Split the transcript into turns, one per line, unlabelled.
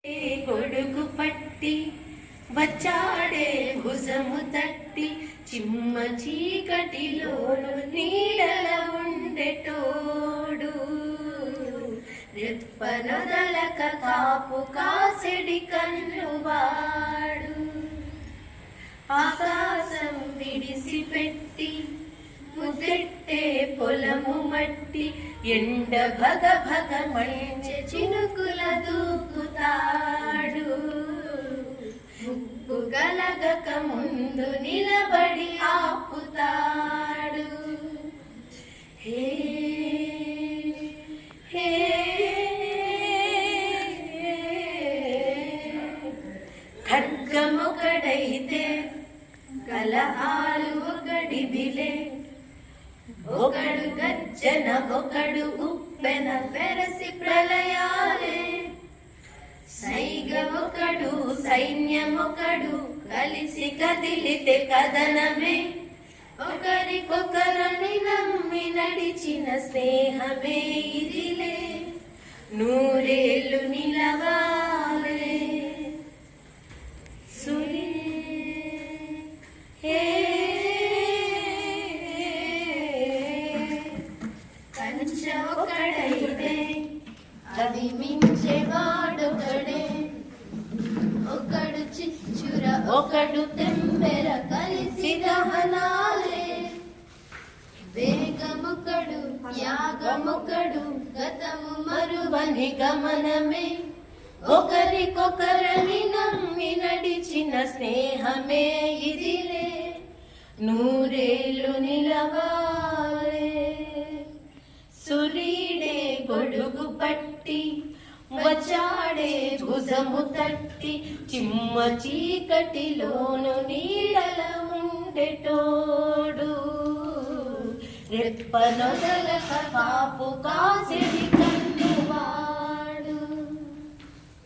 గొడుగు పట్టి వచ్చాడే భుజము తట్టి చిమ్మ చీకటిలోను నీడల ఉండెటోడు రెప్పనొదలక కాపు కాసెడి కన్నువాడు ఆకాశం విడిసిపెట్టి ముద్దెట్టే పొలము మట్టి ఎండ భగ భగ మంచె చినుకుల దూకుతాడు ముప్పు గలగక ముందు నిలబడి ఆపుతాడు హే హే ఖడ్గమొకడైతే కలహాలు ఒకడివిలే ఒకడు గర్జన ఒకడు ఉప్పెన పెరసి ప్రళయాలే సైగ ఒకడు సైన్యమొకడు కలిసి కదిలితే కదనమే ఒకరికొకరని నమ్మి నడిచిన స్నేహమే ఇదిలే నూరేళ్ళు నిలవాలే సురే హే ఒకడైతే అది మించేవాడొకడే ఒకడు చిచ్చుర ఒకడు తెంబెర కలిసి దహనాలే వేగమొకడు యాగమొకడు గతము మరువని గమనమే ఒకరికొకరని నమ్మి నడిచిన స్నేహమే ఇదిలే నూరేళ్ళు నిలవాలే సూర్యుడే గొడుగు పట్టి వచ్చాడే భుజము తట్టి చిమ్మ చీకటిలోను నీడల ఉండెటోడు రెప్పనొదలక కాపు కాసెడి